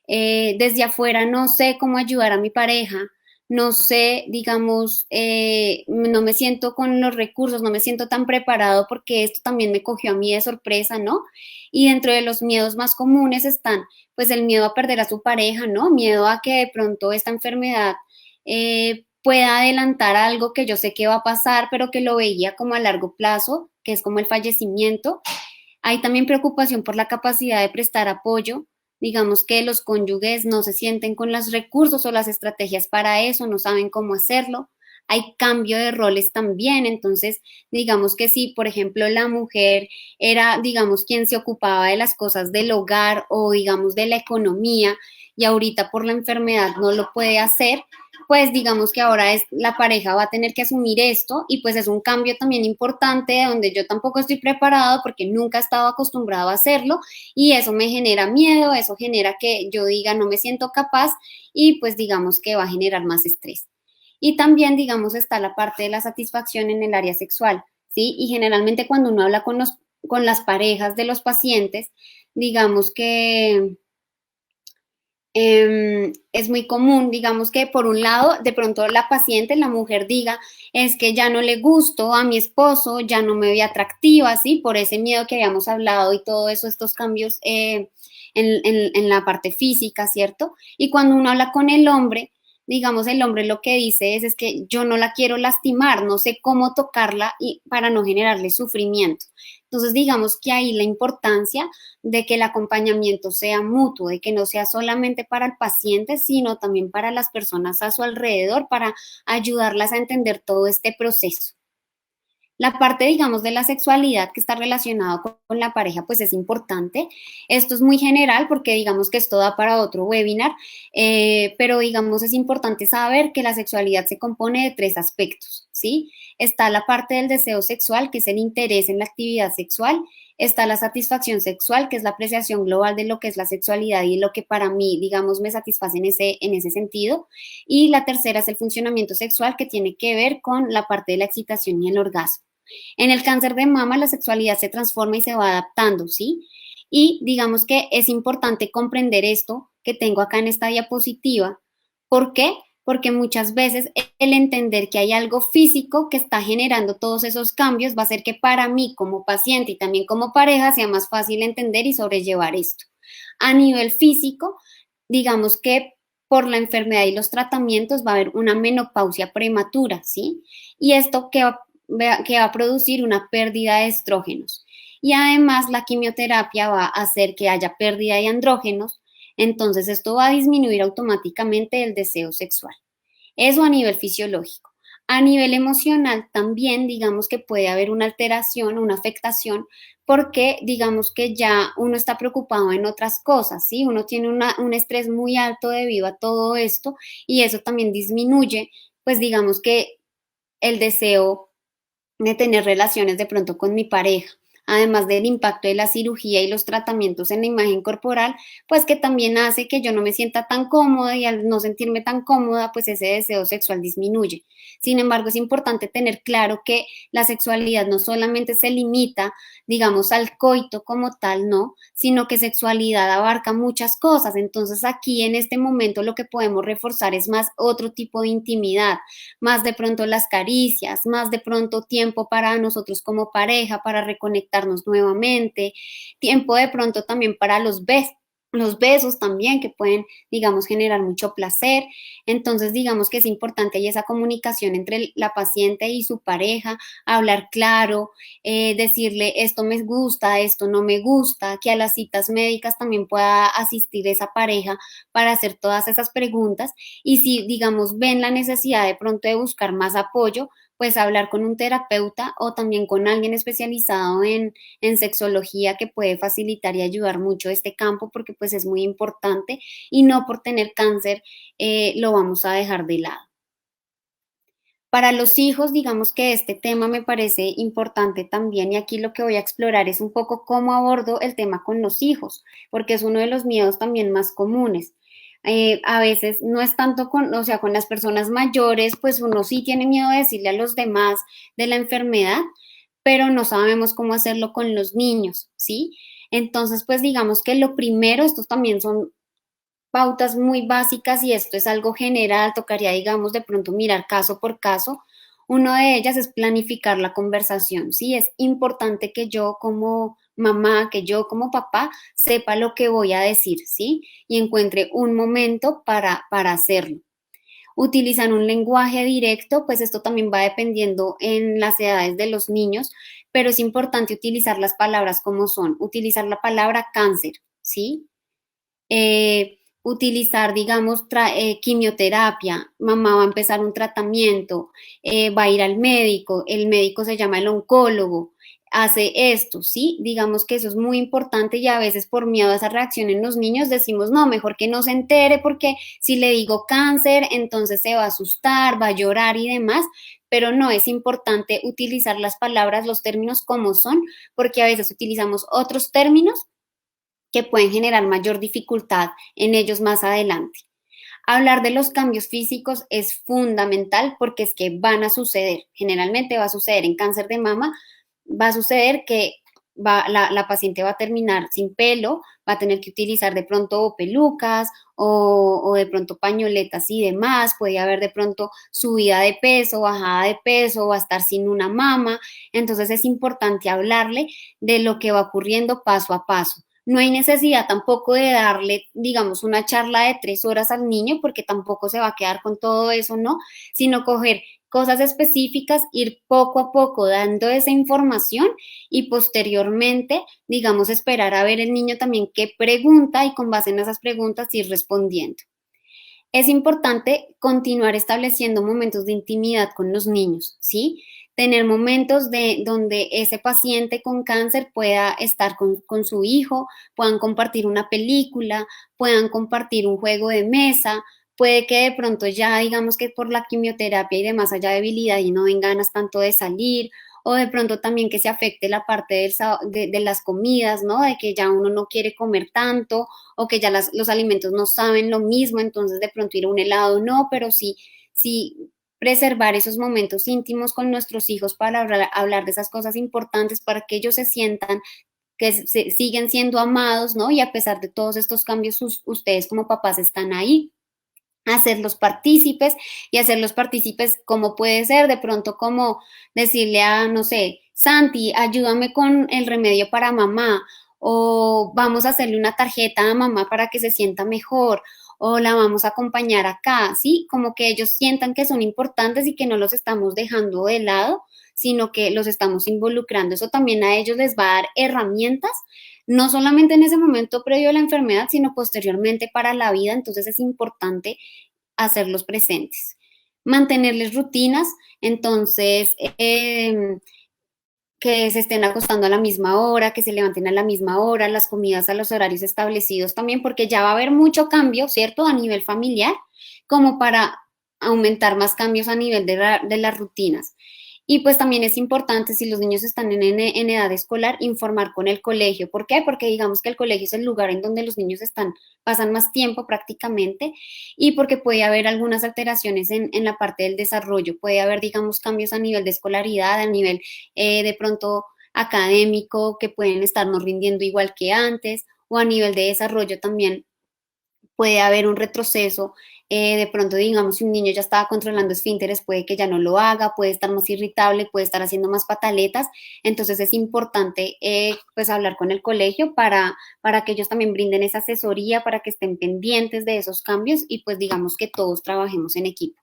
desde afuera no sé cómo ayudar a mi pareja, no sé, digamos, no me siento con los recursos, no me siento tan preparado porque esto también me cogió a mí de sorpresa, ¿no? Y dentro de los miedos más comunes están, pues, el miedo a perder a su pareja, ¿no? Miedo a que de pronto esta enfermedad pueda adelantar algo que yo sé que va a pasar, pero que lo veía como a largo plazo, que es como el fallecimiento. Hay también preocupación por la capacidad de prestar apoyo. Digamos que los cónyuges no se sienten con los recursos o las estrategias para eso, no saben cómo hacerlo. Hay cambio de roles también, entonces digamos que si, por ejemplo, la mujer era, digamos, quien se ocupaba de las cosas del hogar o, digamos, de la economía y ahorita por la enfermedad no lo puede hacer, pues digamos que ahora es la pareja va a tener que asumir esto y pues es un cambio también importante donde yo tampoco estoy preparado porque nunca he estado acostumbrado a hacerlo y eso me genera miedo, eso genera que yo diga no me siento capaz y pues digamos que va a generar más estrés. Y también digamos está la parte de la satisfacción en el área sexual, ¿sí? Y generalmente cuando uno habla con las parejas de los pacientes, digamos que es muy común, digamos que por un lado, de pronto la paciente, la mujer diga, es que ya no le gusto a mi esposo, ya no me ve atractiva, ¿sí? Por ese miedo que habíamos hablado y todo eso, estos cambios en la parte física, ¿cierto? Y cuando uno habla con el hombre, digamos, el hombre lo que dice es que yo no la quiero lastimar, no sé cómo tocarla y para no generarle sufrimiento. Entonces, digamos que ahí la importancia de que el acompañamiento sea mutuo, de que no sea solamente para el paciente, sino también para las personas a su alrededor, para ayudarlas a entender todo este proceso. La parte, digamos, de la sexualidad que está relacionado con la pareja, pues es importante. Esto es muy general porque digamos que esto da para otro webinar, pero digamos es importante saber que la sexualidad se compone de tres aspectos, ¿sí? Está la parte del deseo sexual, que es el interés en la actividad sexual. Está la satisfacción sexual, que es la apreciación global de lo que es la sexualidad y lo que para mí, digamos, me satisface en ese sentido. Y la tercera es el funcionamiento sexual, que tiene que ver con la parte de la excitación y el orgasmo. En el cáncer de mama la sexualidad se transforma y se va adaptando, ¿sí? Y digamos que es importante comprender esto que tengo acá en esta diapositiva. ¿Por qué? Porque muchas veces el entender que hay algo físico que está generando todos esos cambios va a hacer que para mí como paciente y también como pareja sea más fácil entender y sobrellevar esto. A nivel físico, digamos que por la enfermedad y los tratamientos va a haber una menopausia prematura, ¿sí? Y esto que va a producir una pérdida de estrógenos. Y además la quimioterapia va a hacer que haya pérdida de andrógenos, entonces esto va a disminuir automáticamente el deseo sexual. Eso a nivel fisiológico. A nivel emocional también digamos que puede haber una alteración, una afectación, porque digamos que ya uno está preocupado en otras cosas, ¿sí? Uno tiene un estrés muy alto debido a todo esto y eso también disminuye, pues digamos que el deseo de tener relaciones de pronto con mi pareja, además del impacto de la cirugía y los tratamientos en la imagen corporal, pues que también hace que yo no me sienta tan cómoda y al no sentirme tan cómoda, pues ese deseo sexual disminuye. Sin embargo, es importante tener claro que la sexualidad no solamente se limita, digamos, al coito como tal, no, sino que sexualidad abarca muchas cosas. Entonces aquí en este momento lo que podemos reforzar es más otro tipo de intimidad, más de pronto las caricias, más de pronto tiempo para nosotros como pareja, para reconectarnos nuevamente, tiempo de pronto también para los besos también que pueden, digamos, generar mucho placer. Entonces, digamos que es importante y esa comunicación entre la paciente y su pareja, hablar claro, decirle esto me gusta, esto no me gusta, que a las citas médicas también pueda asistir esa pareja para hacer todas esas preguntas y si, digamos, ven la necesidad de pronto de buscar más apoyo, pues hablar con un terapeuta o también con alguien especializado en sexología que puede facilitar y ayudar mucho este campo porque pues es muy importante y no por tener cáncer lo vamos a dejar de lado. Para los hijos, digamos que este tema me parece importante también y aquí lo que voy a explorar es un poco cómo abordo el tema con los hijos, porque es uno de los miedos también más comunes. A veces no es tanto con, o sea, con las personas mayores, pues uno sí tiene miedo de decirle a los demás de la enfermedad, pero no sabemos cómo hacerlo con los niños, ¿sí? Entonces, pues digamos que lo primero, estos también son pautas muy básicas y esto es algo general, tocaría, digamos, de pronto mirar caso por caso. Uno de ellas es planificar la conversación, ¿sí? Es importante que yo como mamá, que yo como papá sepa lo que voy a decir, ¿sí? Y encuentre un momento para hacerlo. Utilizar un lenguaje directo, pues esto también va dependiendo en las edades de los niños, pero es importante utilizar las palabras como son, utilizar la palabra cáncer, ¿sí? Utilizar, digamos, quimioterapia, mamá va a empezar un tratamiento, va a ir al médico, el médico se llama el oncólogo, hace esto, ¿sí? Digamos que eso es muy importante y a veces por miedo a esa reacción en los niños decimos, no, mejor que no se entere porque si le digo cáncer, entonces se va a asustar, va a llorar y demás, pero no, es importante utilizar las palabras, los términos como son, porque a veces utilizamos otros términos que pueden generar mayor dificultad en ellos más adelante. Hablar de los cambios físicos es fundamental porque es que van a suceder, generalmente va a suceder en cáncer de mama, va a suceder que la paciente va a terminar sin pelo, va a tener que utilizar de pronto pelucas o de pronto pañoletas y demás, puede haber de pronto subida de peso, bajada de peso, va a estar sin una mama, entonces es importante hablarle de lo que va ocurriendo paso a paso. No hay necesidad tampoco de darle, digamos, una charla de 3 horas al niño, porque tampoco se va a quedar con todo eso, ¿no? Sino coger cosas específicas, ir poco a poco dando esa información y posteriormente, digamos, esperar a ver el niño también qué pregunta y con base en esas preguntas ir respondiendo. Es importante continuar estableciendo momentos de intimidad con los niños, ¿sí? Tener momentos de donde ese paciente con cáncer pueda estar con su hijo, puedan compartir una película, puedan compartir un juego de mesa, puede que de pronto ya digamos que por la quimioterapia y demás haya debilidad y no den ganas tanto de salir, o de pronto también que se afecte la parte de las comidas, ¿no? De que ya uno no quiere comer tanto o que ya los alimentos no saben lo mismo, entonces de pronto ir a un helado no, pero sí, sí preservar esos momentos íntimos con nuestros hijos para hablar de esas cosas importantes, para que ellos se sientan que siguen siendo amados, ¿no? Y a pesar de todos estos cambios, ustedes como papás están ahí, hacerlos partícipes y hacerlos partícipes como puede ser, de pronto como decirle a, no sé, Santi, ayúdame con el remedio para mamá, o vamos a hacerle una tarjeta a mamá para que se sienta mejor, o la vamos a acompañar acá, ¿sí? Como que ellos sientan que son importantes y que no los estamos dejando de lado, sino que los estamos involucrando. Eso también a ellos les va a dar herramientas no solamente en ese momento previo a la enfermedad, sino posteriormente para la vida. Entonces es importante hacerlos presentes. Mantenerles rutinas, entonces, que se estén acostando a la misma hora, que se levanten a la misma hora, las comidas a los horarios establecidos también, porque ya va a haber mucho cambio, ¿cierto? A nivel familiar, como para aumentar más cambios a nivel de las rutinas. Y pues también es importante, si los niños están en edad escolar, informar con el colegio. ¿Por qué? Porque digamos que el colegio es el lugar en donde los niños pasan más tiempo prácticamente y porque puede haber algunas alteraciones en la parte del desarrollo. Puede haber, digamos, cambios a nivel de escolaridad, a nivel de pronto académico, que pueden estarnos rindiendo igual que antes, o a nivel de desarrollo también puede haber un retroceso. De pronto, digamos, si un niño ya estaba controlando esfínteres, puede que ya no lo haga, puede estar más irritable, puede estar haciendo más pataletas. Entonces es importante pues hablar con el colegio para que ellos también brinden esa asesoría, para que estén pendientes de esos cambios y pues digamos que todos trabajemos en equipo.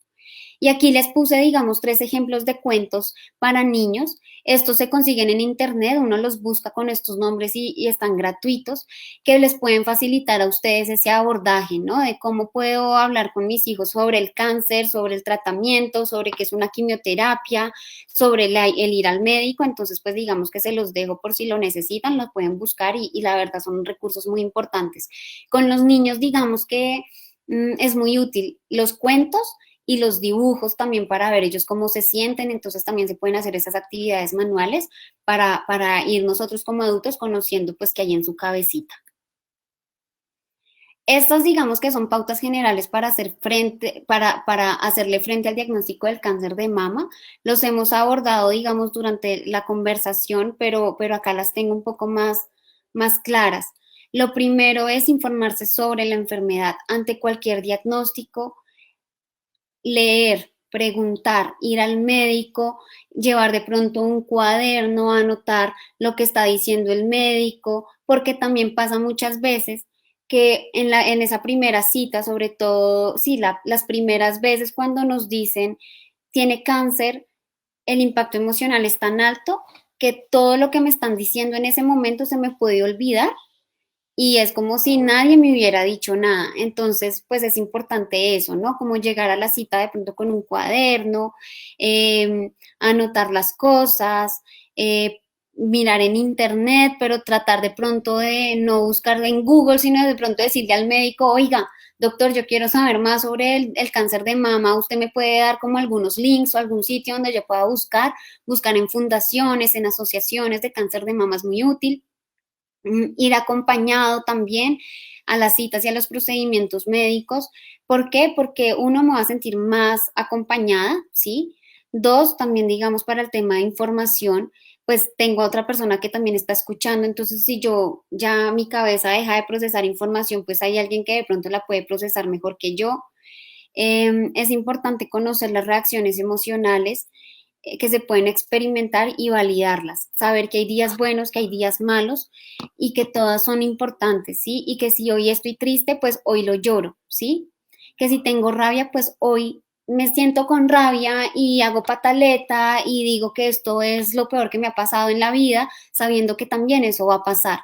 Y aquí les puse, digamos, 3 ejemplos de cuentos para niños. Estos se consiguen en internet, uno los busca con estos nombres y están gratuitos, que les pueden facilitar a ustedes ese abordaje, ¿no? De cómo puedo hablar con mis hijos sobre el cáncer, sobre el tratamiento, sobre qué es una quimioterapia, sobre el ir al médico. Entonces, pues digamos que se los dejo por si lo necesitan, lo pueden buscar y la verdad son recursos muy importantes. Con los niños, digamos que es muy útil los cuentos y los dibujos también para ver ellos cómo se sienten, entonces también se pueden hacer esas actividades manuales para ir nosotros como adultos conociendo pues qué hay en su cabecita. Estas digamos que son pautas generales para para hacerle frente al diagnóstico del cáncer de mama. Los hemos abordado, digamos, durante la conversación, pero acá las tengo un poco más claras. Lo primero es informarse sobre la enfermedad. Ante cualquier diagnóstico, leer, preguntar, ir al médico, llevar de pronto un cuaderno, anotar lo que está diciendo el médico, porque también pasa muchas veces que en esa primera cita, sobre todo, sí, las primeras veces cuando nos dicen tiene cáncer, el impacto emocional es tan alto que todo lo que me están diciendo en ese momento se me puede olvidar y es como si nadie me hubiera dicho nada. Entonces, pues es importante eso, ¿no? Como llegar a la cita de pronto con un cuaderno, anotar las cosas, mirar en internet, pero tratar de pronto de no buscarla en Google, sino de pronto decirle al médico, oiga, doctor, yo quiero saber más sobre el cáncer de mama, usted me puede dar como algunos links o algún sitio donde yo pueda buscar en fundaciones, en asociaciones de cáncer de mama es muy útil. Ir acompañado también a las citas y a los procedimientos médicos. ¿Por qué? Porque uno me va a sentir más acompañada, ¿sí? Dos, también digamos para el tema de información, pues tengo a otra persona que también está escuchando, entonces si yo ya mi cabeza deja de procesar información, pues hay alguien que de pronto la puede procesar mejor que yo. Es importante conocer las reacciones emocionales que se pueden experimentar y validarlas, saber que hay días buenos, que hay días malos y que todas son importantes, ¿sí? Y que si hoy estoy triste, pues hoy lo lloro, ¿sí? Que si tengo rabia, pues hoy me siento con rabia y hago pataleta y digo que esto es lo peor que me ha pasado en la vida, sabiendo que también eso va a pasar.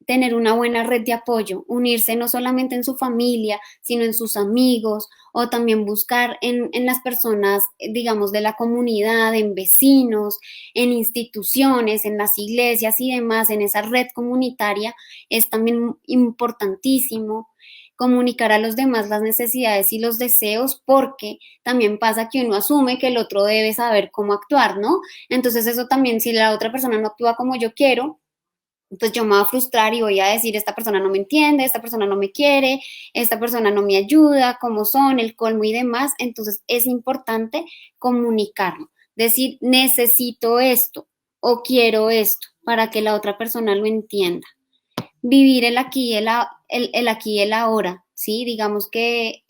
Tener una buena red de apoyo, unirse no solamente en su familia, sino en sus amigos o también buscar en las personas, digamos, de la comunidad, en vecinos, en instituciones, en las iglesias y demás, en esa red comunitaria, es también importantísimo comunicar a los demás las necesidades y los deseos, porque también pasa que uno asume que el otro debe saber cómo actuar, ¿no? Entonces eso también, si la otra persona no actúa como yo quiero, pues yo me voy a frustrar y voy a decir, esta persona no me entiende, esta persona no me quiere, esta persona no me ayuda, cómo son, el colmo y demás. Entonces es importante comunicarlo, decir, necesito esto o quiero esto para que la otra persona lo entienda. Vivir el aquí y el aquí y el ahora, ¿sí? Digamos que,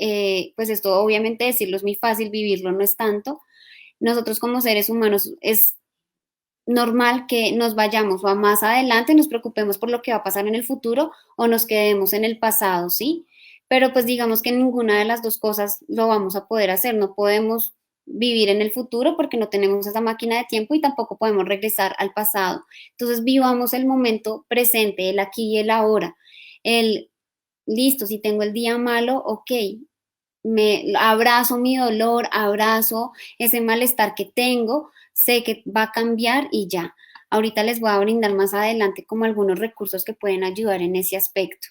pues esto obviamente decirlo es muy fácil, vivirlo no es tanto. Nosotros como seres humanos es normal que nos vayamos o a más adelante, nos preocupemos por lo que va a pasar en el futuro o nos quedemos en el pasado, ¿sí? Pero pues digamos que ninguna de las dos cosas lo vamos a poder hacer, no podemos vivir en el futuro porque no tenemos esa máquina de tiempo y tampoco podemos regresar al pasado. Entonces vivamos el momento presente, el aquí y el ahora. El listo, si tengo el día malo, ok, me abrazo mi dolor, abrazo ese malestar que tengo, sé que va a cambiar y ya. Ahorita les voy a brindar más adelante como algunos recursos que pueden ayudar en ese aspecto.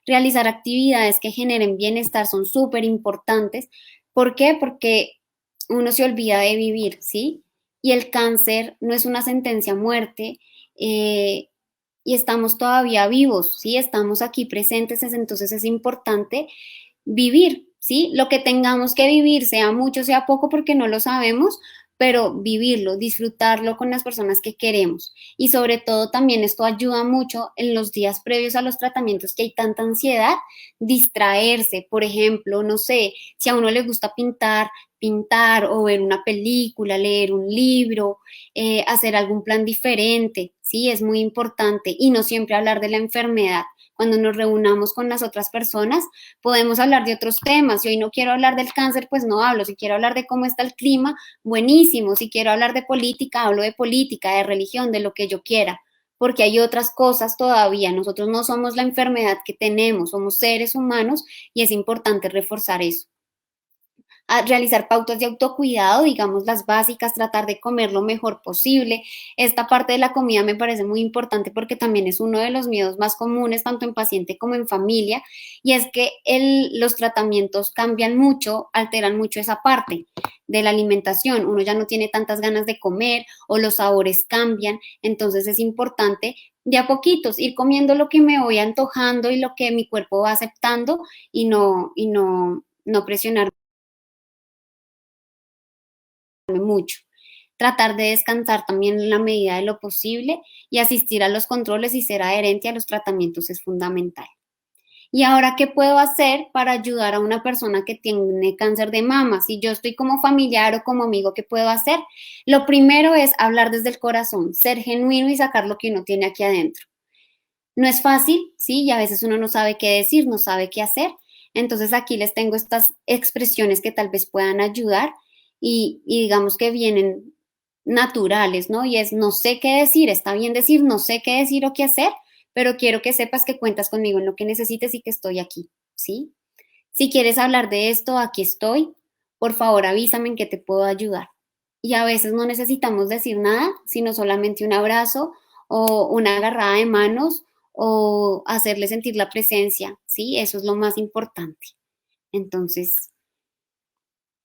Realizar actividades que generen bienestar son súper importantes. ¿Por qué? Porque uno se olvida de vivir, ¿sí? Y el cáncer no es una sentencia a muerte, eh, y estamos todavía vivos, ¿sí? Estamos aquí presentes, entonces es importante vivir, ¿sí? Lo que tengamos que vivir, sea mucho, sea poco, porque no lo sabemos, pero vivirlo, disfrutarlo con las personas que queremos. Y sobre todo también esto ayuda mucho en los días previos a los tratamientos que hay tanta ansiedad, distraerse, por ejemplo, no sé, si a uno le gusta pintar o ver una película, leer un libro, hacer algún plan diferente, ¿sí? Es muy importante y no siempre hablar de la enfermedad. Cuando nos reunamos con las otras personas, podemos hablar de otros temas. Si hoy no quiero hablar del cáncer, pues no hablo. Si quiero hablar de cómo está el clima, buenísimo. Si quiero hablar de política, hablo de política, de religión, de lo que yo quiera, porque hay otras cosas todavía. Nosotros no somos la enfermedad que tenemos, somos seres humanos y es importante reforzar eso. A realizar pautas de autocuidado, digamos las básicas, tratar de comer lo mejor posible. Esta parte de la comida me parece muy importante porque también es uno de los miedos más comunes, tanto en paciente como en familia, y es que los tratamientos cambian mucho, alteran mucho esa parte de la alimentación. Uno ya no tiene tantas ganas de comer o los sabores cambian, entonces es importante de a poquitos ir comiendo lo que me voy antojando y lo que mi cuerpo va aceptando y no presionar mucho. tratar de descansar también en la medida de lo posible y asistir a los controles y ser adherente a los tratamientos es fundamental. ¿Y ahora qué puedo hacer para ayudar a una persona que tiene cáncer de mama? Si yo estoy como familiar o como amigo, ¿qué puedo hacer? Lo primero es hablar desde el corazón, ser genuino y sacar lo que uno tiene aquí adentro. No es fácil, ¿sí? Y a veces uno no sabe qué decir, no sabe qué hacer. Entonces aquí les tengo estas expresiones que tal vez puedan ayudar y digamos que vienen naturales, ¿no? Y es no sé qué decir, está bien decir no sé qué decir o qué hacer, pero quiero que sepas que cuentas conmigo en lo que necesites y que estoy aquí, ¿sí? Si quieres hablar de esto, aquí estoy. Por favor, avísame en qué te puedo ayudar. Y a veces no necesitamos decir nada, sino solamente un abrazo o una agarrada de manos o hacerle sentir la presencia, ¿sí? Eso es lo más importante. Entonces,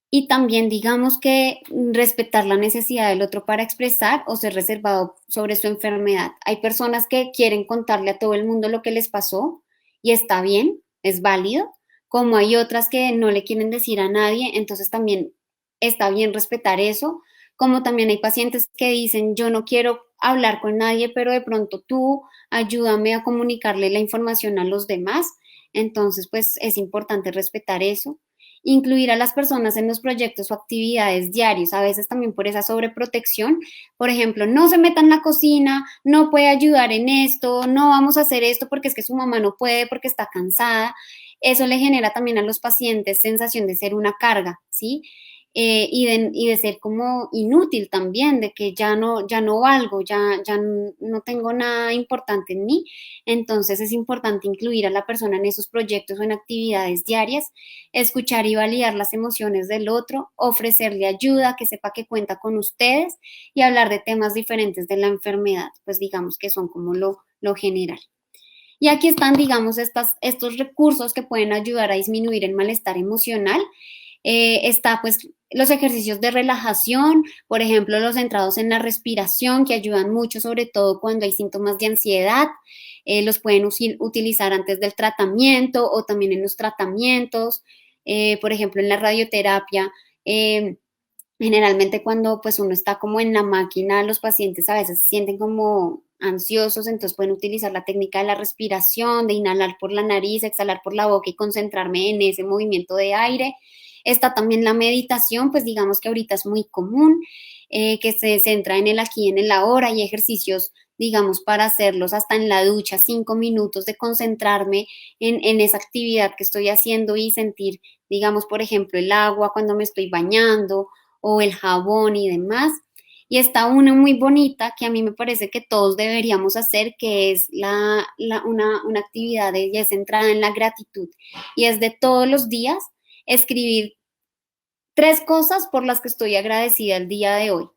y también digamos que respetar la necesidad del otro para expresar o ser reservado sobre su enfermedad. Hay personas que quieren contarle a todo el mundo lo que les pasó y está bien, es válido, como hay otras que no le quieren decir a nadie, entonces también está bien respetar eso, como también hay pacientes que dicen yo no quiero hablar con nadie, pero de pronto tú ayúdame a comunicarle la información a los demás, entonces pues es importante respetar eso. Incluir a las personas en los proyectos o actividades diarios, a veces también por esa sobreprotección. Por ejemplo, no se meta en la cocina, no puede ayudar en esto, no vamos a hacer esto porque es que su mamá no puede, porque está cansada. Eso le genera también a los pacientes sensación de ser una carga, ¿sí? Y de ser como inútil también, de que ya no valgo, ya no tengo nada importante en mí. Entonces es importante incluir a la persona en esos proyectos o en actividades diarias, escuchar y validar las emociones del otro, ofrecerle ayuda, que sepa que cuenta con ustedes y hablar de temas diferentes de la enfermedad, pues digamos que son como lo general. Y aquí están, digamos, estos recursos que pueden ayudar a disminuir el malestar emocional. Está pues los ejercicios de relajación, por ejemplo, los centrados en la respiración, que ayudan mucho, sobre todo cuando hay síntomas de ansiedad. Los pueden utilizar antes del tratamiento o también en los tratamientos. Por ejemplo, en la radioterapia. Generalmente cuando pues uno está como en la máquina, los pacientes a veces se sienten como ansiosos, entonces pueden utilizar la técnica de la respiración, de inhalar por la nariz, exhalar por la boca y concentrarme en ese movimiento de aire. Está también la meditación, pues digamos que ahorita es muy común, que se centra en el aquí y en el ahora y ejercicios, digamos, para hacerlos hasta en la ducha, 5 minutos de concentrarme en esa actividad que estoy haciendo y sentir, digamos, por ejemplo, el agua cuando me estoy bañando o el jabón y demás. Y está una muy bonita que a mí me parece que todos deberíamos hacer, que es una actividad de, ya centrada en la gratitud. Y es de todos los días escribir 3 cosas por las que estoy agradecida el día de hoy.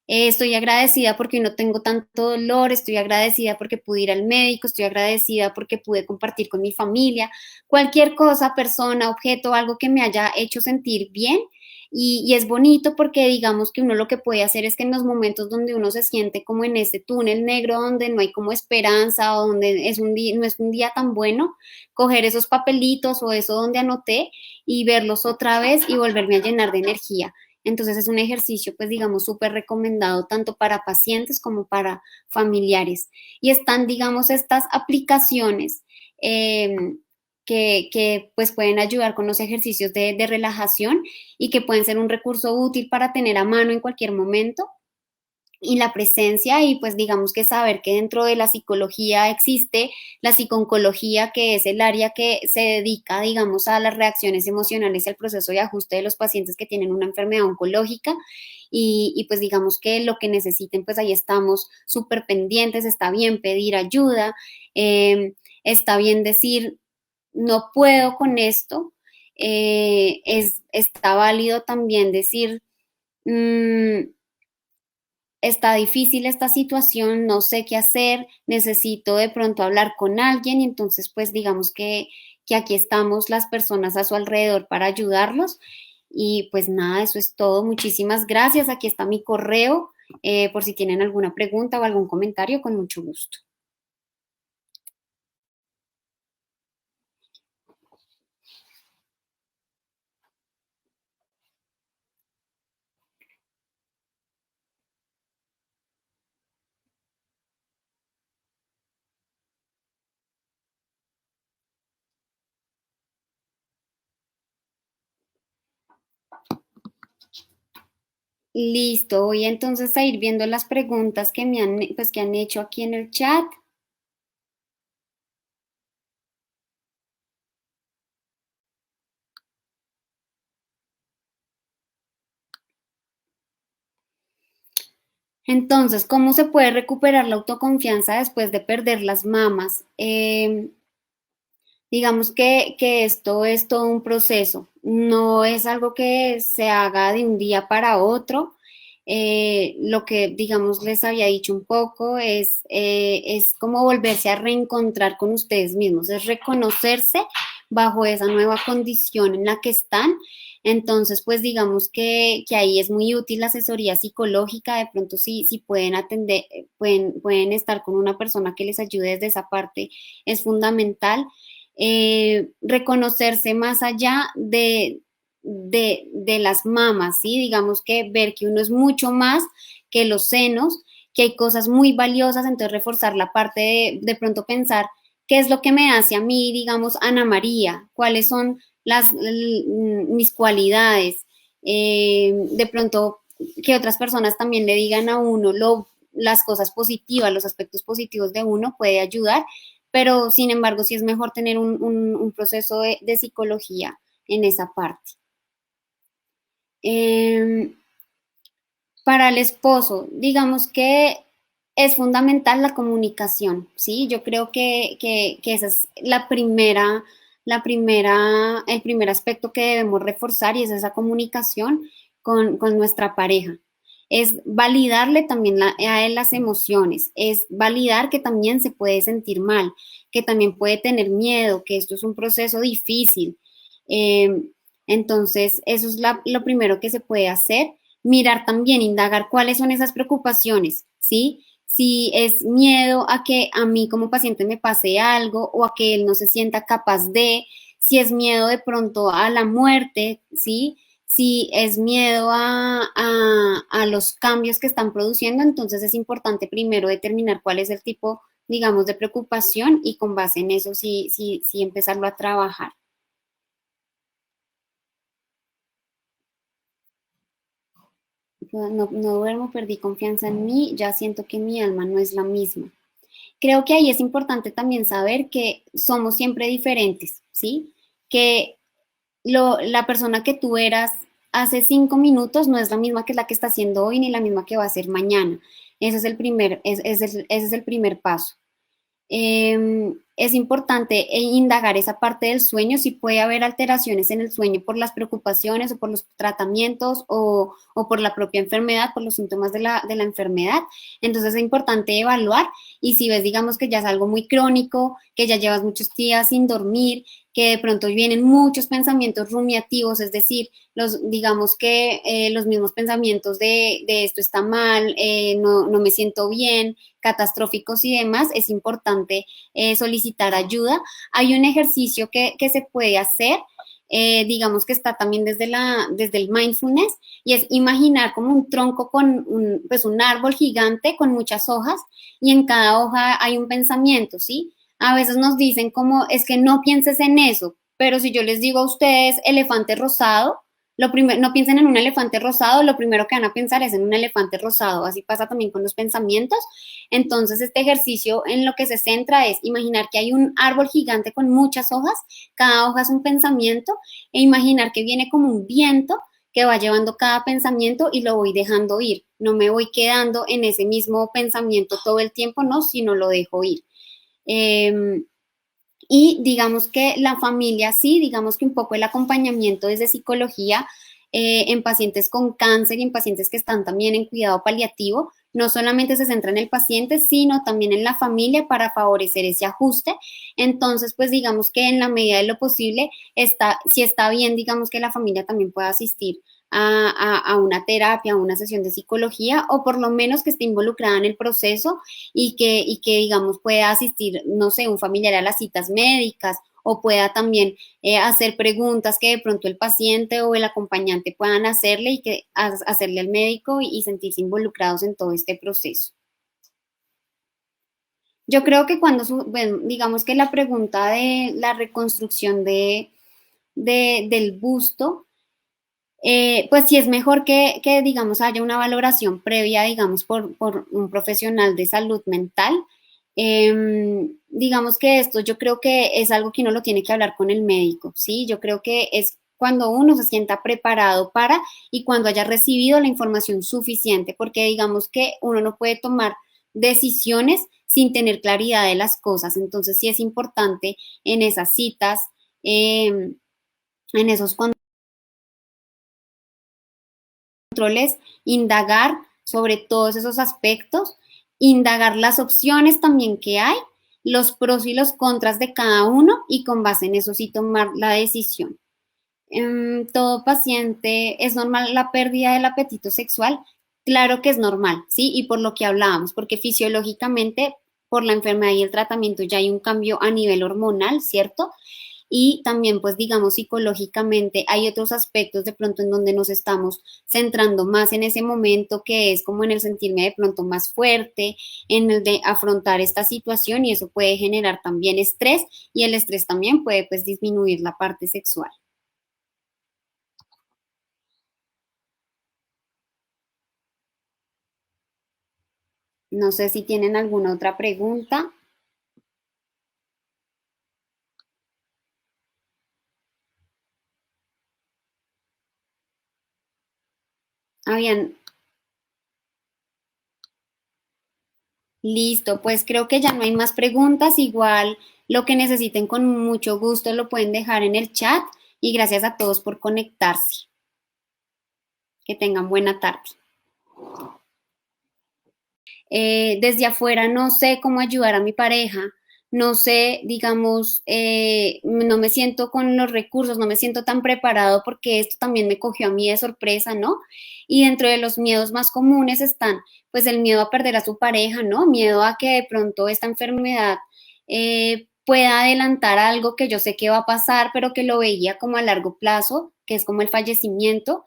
Estoy agradecida porque no tengo tanto dolor, estoy agradecida porque pude ir al médico, estoy agradecida porque pude compartir con mi familia, cualquier cosa, persona, objeto, algo que me haya hecho sentir bien. Y es bonito porque digamos que uno lo que puede hacer es que en los momentos donde uno se siente como en ese túnel negro, donde no hay como esperanza o donde es un día, no es un día tan bueno, coger esos papelitos o eso donde anoté y verlos otra vez y volverme a llenar de energía. Entonces es un ejercicio, pues digamos, súper recomendado tanto para pacientes como para familiares. Y están, digamos, estas aplicaciones eh, pues pueden ayudar con los ejercicios de relajación y que pueden ser un recurso útil para tener a mano en cualquier momento y la presencia y pues digamos que saber que dentro de la psicología existe la psiconcología, que es el área que se dedica, digamos, a las reacciones emocionales y al proceso de ajuste de los pacientes que tienen una enfermedad oncológica y pues digamos que lo que necesiten, pues ahí estamos súper pendientes, está bien pedir ayuda, está bien decir, no puedo con esto, está válido también decir, mmm, está difícil esta situación, no sé qué hacer, necesito de pronto hablar con alguien y entonces pues digamos que aquí estamos las personas a su alrededor para ayudarlos y pues nada, eso es todo. Muchísimas gracias. Aquí está mi correo por si tienen alguna pregunta o algún comentario, con mucho gusto. Listo, voy entonces a ir viendo las preguntas que me han, pues, que han hecho aquí en el chat. Entonces, ¿cómo se puede recuperar la autoconfianza después de perder las mamas? Digamos que esto es todo un proceso, no es algo que se haga de un día para otro. Lo que, digamos, les había dicho un poco es como volverse a reencontrar con ustedes mismos, es reconocerse bajo esa nueva condición en la que están. Entonces, pues digamos que ahí es muy útil la asesoría psicológica, de pronto si pueden atender, pueden estar con una persona que les ayude desde esa parte, es fundamental. Reconocerse más allá de las mamas, ¿sí? Digamos que ver que uno es mucho más que los senos, que hay cosas muy valiosas, entonces reforzar la parte de pronto pensar qué es lo que me hace a mí, digamos, Ana María, cuáles son mis cualidades, de pronto que otras personas también le digan a uno las cosas positivas, los aspectos positivos de uno puede ayudar, pero sin embargo sí es mejor tener un proceso de psicología en esa parte. Eh, para el esposo, digamos que es fundamental la comunicación, ¿sí? Yo creo que esa es el primer aspecto que debemos reforzar y es esa comunicación con nuestra pareja. Es validarle también a él las emociones, es validar que también se puede sentir mal, que también puede tener miedo, que esto es un proceso difícil. Eh, entonces, eso es lo primero que se puede hacer. Mirar también, indagar cuáles son esas preocupaciones, ¿sí? Si es miedo a que a mí como paciente me pase algo o a que él no se sienta capaz de, si es miedo de pronto a la muerte, ¿sí? Si es miedo a los cambios que están produciendo, entonces es importante primero determinar cuál es el tipo, digamos, de preocupación y con base en eso sí empezarlo a trabajar. No duermo, perdí confianza en mí, ya siento que mi alma no es la misma. Creo que ahí es importante también saber que somos siempre diferentes, ¿sí? Que la persona que tú eras hace 5 minutos no es la misma que la que está haciendo hoy ni la misma que va a ser mañana. Ese es el primer paso. Es importante indagar esa parte del sueño, si puede haber alteraciones en el sueño por las preocupaciones o por los tratamientos o por la propia enfermedad, por los síntomas de la enfermedad. Entonces es importante evaluar y si ves, digamos, que ya es algo muy crónico, que ya llevas muchos días sin dormir, que de pronto vienen muchos pensamientos rumiativos, es decir, digamos que los mismos pensamientos de esto está mal, no me siento bien, catastróficos y demás, es importante solicitar ayuda. Hay un ejercicio que se puede hacer, digamos que está también desde el mindfulness, y es imaginar como un tronco con pues un árbol gigante con muchas hojas, y en cada hoja hay un pensamiento, ¿sí? A veces nos dicen como, es que no pienses en eso, pero si yo les digo a ustedes elefante rosado, no piensen en un elefante rosado, lo primero que van a pensar es en un elefante rosado. Así pasa también con los pensamientos. Entonces, este ejercicio en lo que se centra es imaginar que hay un árbol gigante con muchas hojas, cada hoja es un pensamiento, e imaginar que viene como un viento que va llevando cada pensamiento y lo voy dejando ir. No me voy quedando en ese mismo pensamiento todo el tiempo, no, sino lo dejo ir. Eh, y digamos que la familia, sí, digamos que un poco el acompañamiento desde psicología en pacientes con cáncer y en pacientes que están también en cuidado paliativo, no solamente se centra en el paciente, sino también en la familia para favorecer ese ajuste. Entonces, pues digamos que en la medida de lo posible, si está bien, digamos que la familia también pueda asistir a una terapia, a una sesión de psicología, o por lo menos que esté involucrada en el proceso y que digamos, pueda asistir, no sé, un familiar a las citas médicas o pueda también hacer preguntas que de pronto el paciente o el acompañante puedan hacerle y que hacerle al médico y sentirse involucrados en todo este proceso. Yo creo que bueno, digamos que la pregunta de la reconstrucción del busto, pues sí es mejor que, digamos, haya una valoración previa, digamos, por un profesional de salud mental. Digamos que esto yo creo que es algo que uno lo tiene que hablar con el médico, ¿sí? Yo creo que es cuando uno se sienta preparado para y cuando haya recibido la información suficiente, porque digamos que uno no puede tomar decisiones sin tener claridad de las cosas. Entonces sí es importante en esas citas, en esos controles, indagar sobre todos esos aspectos, indagar las opciones también que hay, los pros y los contras de cada uno y con base en eso sí tomar la decisión. Todo paciente, ¿es normal la pérdida del apetito sexual? Claro que es normal, ¿sí? Y por lo que hablábamos, porque fisiológicamente, por la enfermedad y el tratamiento ya hay un cambio a nivel hormonal, ¿cierto? Y también, pues digamos, psicológicamente hay otros aspectos de pronto en donde nos estamos centrando más en ese momento, que es como en el sentirme de pronto más fuerte, en el de afrontar esta situación y eso puede generar también estrés y el estrés también puede pues disminuir la parte sexual. No sé si tienen alguna otra pregunta. Habían, listo, pues creo que ya no hay más preguntas. Igual lo que necesiten con mucho gusto lo pueden dejar en el chat y gracias a todos por conectarse. Que tengan buena tarde. Desde afuera no sé cómo ayudar a mi pareja, no sé, digamos, no me siento con los recursos, no me siento tan preparado porque esto también me cogió a mí de sorpresa, ¿no? Y dentro de los miedos más comunes están, pues, el miedo a perder a su pareja, ¿no? Miedo a que de pronto esta enfermedad pueda adelantar algo que yo sé que va a pasar, pero que lo veía como a largo plazo, que es como el fallecimiento.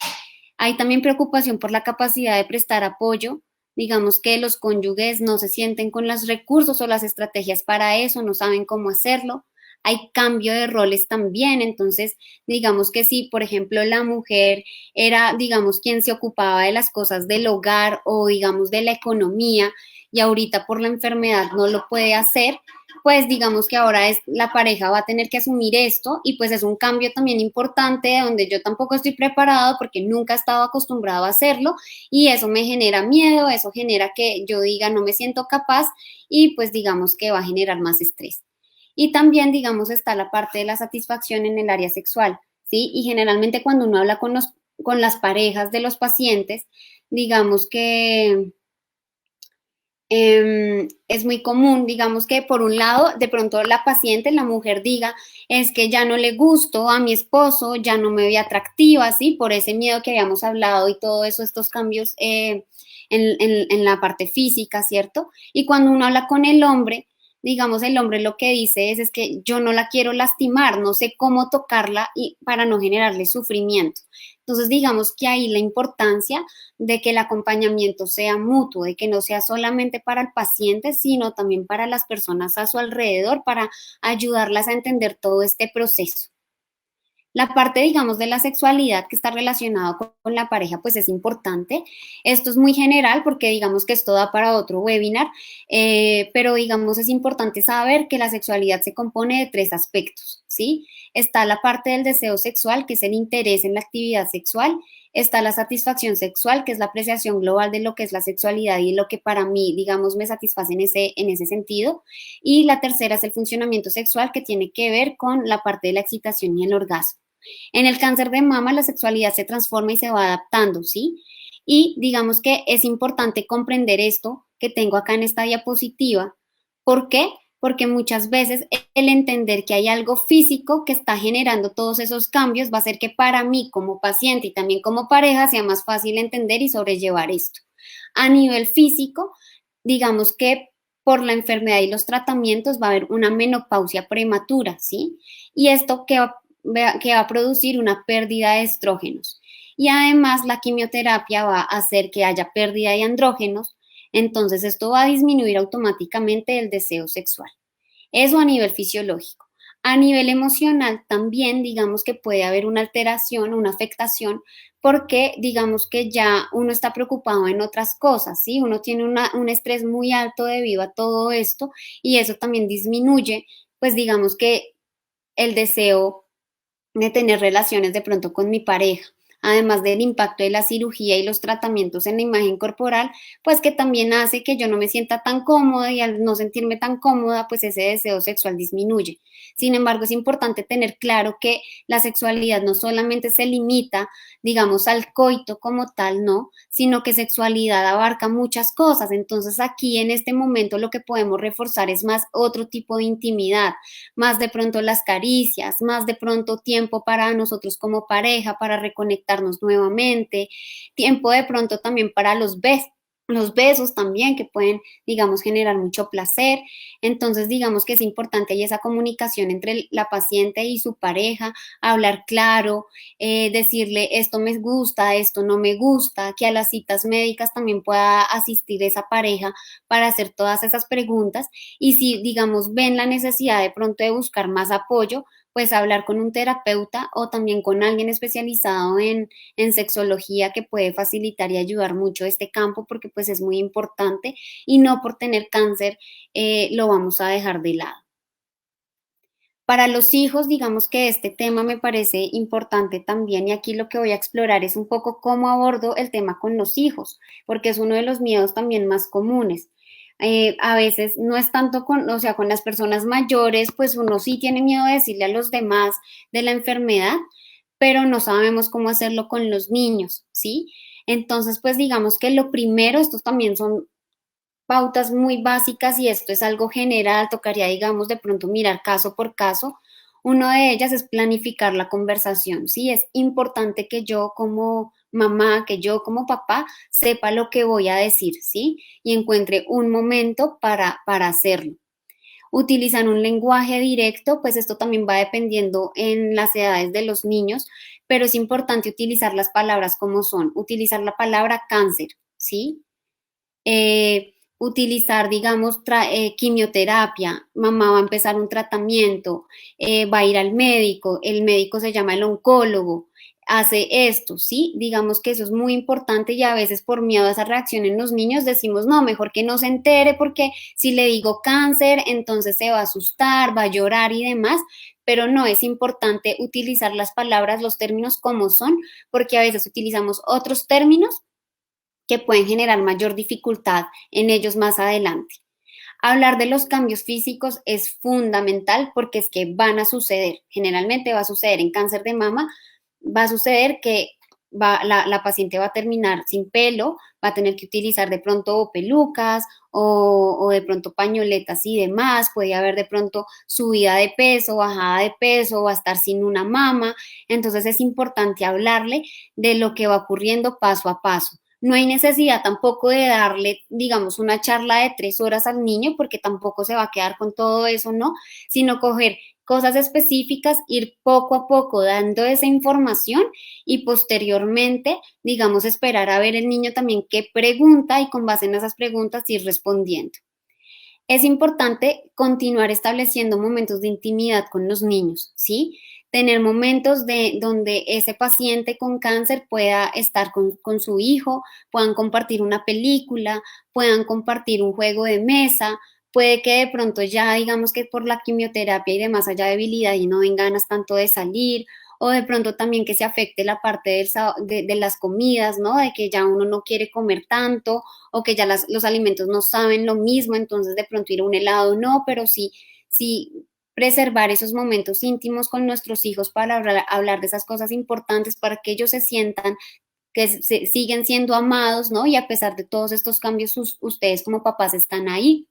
Hay también preocupación por la capacidad de prestar apoyo. Digamos que los cónyuges no se sienten con los recursos o las estrategias para eso, no saben cómo hacerlo. Hay cambio de roles también, entonces digamos que si, por ejemplo, la mujer era, digamos, quien se ocupaba de las cosas del hogar o, digamos, de la economía y ahorita por la enfermedad no lo puede hacer, pues digamos que ahora es la pareja va a tener que asumir esto y pues es un cambio también importante donde yo tampoco estoy preparado porque nunca he estado acostumbrado a hacerlo y eso me genera miedo, eso genera que yo diga no me siento capaz y pues digamos que va a generar más estrés. Y también digamos está la parte de la satisfacción en el área sexual, ¿sí? Y generalmente cuando uno habla con las parejas de los pacientes, digamos que es muy común, digamos que por un lado, de pronto la paciente, la mujer diga, es que ya no le gusto a mi esposo, ya no me ve atractiva, ¿sí? Por ese miedo que habíamos hablado y todo eso, estos cambios en la parte física, ¿cierto? Y cuando uno habla con el hombre, digamos, el hombre lo que dice es que yo no la quiero lastimar, no sé cómo tocarla y para no generarle sufrimiento. Entonces, digamos que ahí la importancia de que el acompañamiento sea mutuo, de que no sea solamente para el paciente, sino también para las personas a su alrededor, para ayudarlas a entender todo este proceso. La parte, digamos, de la sexualidad que está relacionada con la pareja, pues es importante. Esto es muy general porque digamos que esto da para otro webinar, pero digamos es importante saber que la sexualidad se compone de tres aspectos, ¿sí? Está la parte del deseo sexual, que es el interés en la actividad sexual. Está la satisfacción sexual, que es la apreciación global de lo que es la sexualidad y lo que para mí, digamos, me satisface en ese sentido. Y la tercera es el funcionamiento sexual, que tiene que ver con la parte de la excitación y el orgasmo. En el cáncer de mama la sexualidad se transforma y se va adaptando, ¿sí? Y digamos que es importante comprender esto que tengo acá en esta diapositiva. ¿Por qué? Porque muchas veces el entender que hay algo físico que está generando todos esos cambios va a hacer que para mí como paciente y también como pareja sea más fácil entender y sobrellevar esto. A nivel físico, digamos que por la enfermedad y los tratamientos va a haber una menopausia prematura, ¿sí? Y esto que va a producir una pérdida de estrógenos. Y además la quimioterapia va a hacer que haya pérdida de andrógenos, entonces esto va a disminuir automáticamente el deseo sexual. Eso a nivel fisiológico. A nivel emocional también, digamos que puede haber una alteración, una afectación, porque digamos que ya uno está preocupado en otras cosas, ¿sí? Uno tiene un estrés muy alto debido a todo esto y eso también disminuye, pues digamos que el deseo de tener relaciones de pronto con mi pareja, además del impacto de la cirugía y los tratamientos en la imagen corporal, pues que también hace que yo no me sienta tan cómoda y al no sentirme tan cómoda, pues ese deseo sexual disminuye. Sin embargo, es importante tener claro que la sexualidad no solamente se limita, digamos, al coito como tal, no, sino que sexualidad abarca muchas cosas. Entonces aquí en este momento lo que podemos reforzar es más otro tipo de intimidad, más de pronto las caricias, más de pronto tiempo para nosotros como pareja, para reconectarnos nuevamente, tiempo de pronto también para los besos también que pueden, digamos, generar mucho placer. Entonces, digamos que es importante ahí esa comunicación entre la paciente y su pareja, hablar claro, decirle esto me gusta, esto no me gusta, que a las citas médicas también pueda asistir esa pareja para hacer todas esas preguntas y si, digamos, ven la necesidad de pronto de buscar más apoyo, pues hablar con un terapeuta o también con alguien especializado en sexología que puede facilitar y ayudar mucho este campo porque pues es muy importante y no por tener cáncer lo vamos a dejar de lado. Para los hijos, digamos que este tema me parece importante también y aquí lo que voy a explorar es un poco cómo abordo el tema con los hijos, porque es uno de los miedos también más comunes. A veces no es tanto con, o sea, con las personas mayores, pues uno sí tiene miedo de decirle a los demás de la enfermedad, pero no sabemos cómo hacerlo con los niños, ¿sí? Entonces, pues digamos que lo primero, estos también son pautas muy básicas y esto es algo general, tocaría, digamos, de pronto mirar caso por caso. Una de ellas es planificar la conversación, ¿sí? Es importante que yo como mamá, que yo como papá sepa lo que voy a decir, ¿sí? Y encuentre un momento para hacerlo. Utilizar un lenguaje directo, pues esto también va dependiendo en las edades de los niños, pero es importante utilizar las palabras como son, utilizar la palabra cáncer, ¿sí? Utilizar, digamos, quimioterapia, mamá va a empezar un tratamiento, va a ir al médico, el médico se llama el oncólogo, hace esto, ¿sí? Digamos que eso es muy importante y a veces por miedo a esa reacción en los niños decimos, no, mejor que no se entere porque si le digo cáncer, entonces se va a asustar, va a llorar y demás, pero no, es importante utilizar las palabras, los términos como son, porque a veces utilizamos otros términos que pueden generar mayor dificultad en ellos más adelante. Hablar de los cambios físicos es fundamental porque es que van a suceder, generalmente va a suceder en cáncer de mama, va a suceder que la paciente va a terminar sin pelo, va a tener que utilizar de pronto pelucas o de pronto pañoletas y demás, puede haber de pronto subida de peso, bajada de peso, va a estar sin una mama, entonces es importante hablarle de lo que va ocurriendo paso a paso. No hay necesidad tampoco de darle, digamos, una charla de 3 horas al niño, porque tampoco se va a quedar con todo eso, ¿no? Sino coger cosas específicas, ir poco a poco dando esa información y posteriormente, digamos, esperar a ver el niño también qué pregunta y con base en esas preguntas ir respondiendo. Es importante continuar estableciendo momentos de intimidad con los niños, ¿sí? Tener momentos de donde ese paciente con cáncer pueda estar con su hijo, puedan compartir una película, puedan compartir un juego de mesa, puede que de pronto ya digamos que por la quimioterapia y demás haya debilidad y no den ganas tanto de salir, o de pronto también que se afecte la parte de las comidas, ¿no? De que ya uno no quiere comer tanto o que ya los alimentos no saben lo mismo, entonces de pronto ir a un helado no, pero sí preservar esos momentos íntimos con nuestros hijos para hablar de esas cosas importantes, para que ellos se sientan que siguen siendo amados, ¿no? Y a pesar de todos estos cambios, ustedes como papás están ahí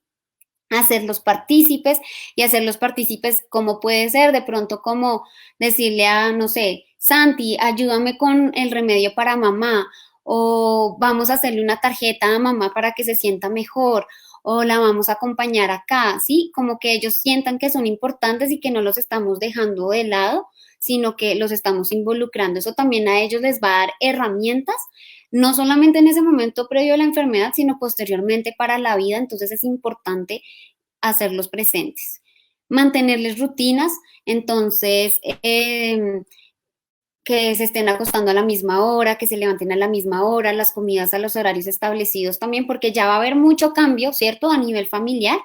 hacerlos partícipes y hacerlos partícipes como puede ser, de pronto como decirle a, no sé, Santi, ayúdame con el remedio para mamá o vamos a hacerle una tarjeta a mamá para que se sienta mejor o la vamos a acompañar acá, ¿sí? Como que ellos sientan que son importantes y que no los estamos dejando de lado, sino que los estamos involucrando. Eso también a ellos les va a dar herramientas no solamente en ese momento previo a la enfermedad, sino posteriormente para la vida, entonces es importante hacerlos presentes. mantenerles rutinas, entonces que se estén acostando a la misma hora, que se levanten a la misma hora, las comidas a los horarios establecidos también, porque ya va a haber mucho cambio, ¿cierto? A nivel familiar,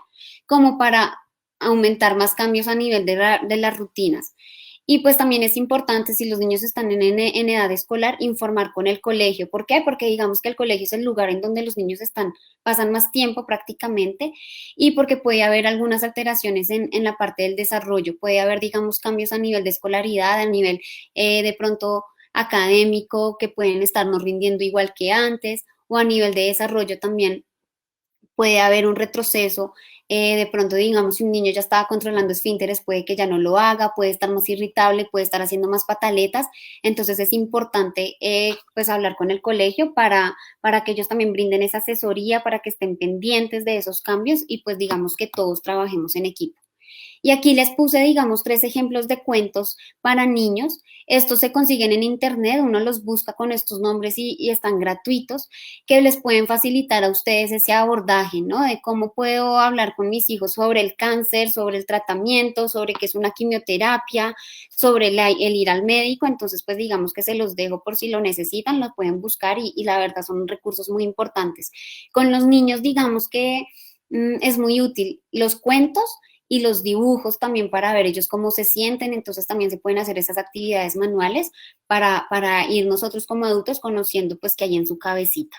como para aumentar más cambios a nivel de las rutinas. Y pues también es importante, si los niños están en edad escolar, informar con el colegio. ¿Por qué? Porque digamos que el colegio es el lugar en donde los niños están, pasan más tiempo prácticamente y porque puede haber algunas alteraciones en la parte del desarrollo. Puede haber, digamos, cambios a nivel de escolaridad, a nivel de pronto académico, que pueden estarnos rindiendo igual que antes, o a nivel de desarrollo también puede haber un retroceso. De pronto, digamos, si un niño ya estaba controlando esfínteres, puede que ya no lo haga, puede estar más irritable, puede estar haciendo más pataletas. Entonces es importante pues hablar con el colegio para que ellos también brinden esa asesoría, para que estén pendientes de esos cambios y pues digamos que todos trabajemos en equipo. Y aquí les puse, digamos, 3 ejemplos de cuentos para niños. Estos se consiguen en internet, uno los busca con estos nombres y están gratuitos, que les pueden facilitar a ustedes ese abordaje, ¿no? De cómo puedo hablar con mis hijos sobre el cáncer, sobre el tratamiento, sobre qué es una quimioterapia, sobre el ir al médico. Entonces, pues digamos que se los dejo por si lo necesitan, los pueden buscar y la verdad son recursos muy importantes. Con los niños, digamos que es muy útil los cuentos y los dibujos también para ver ellos cómo se sienten, entonces también se pueden hacer esas actividades manuales para ir nosotros como adultos conociendo pues qué hay en su cabecita.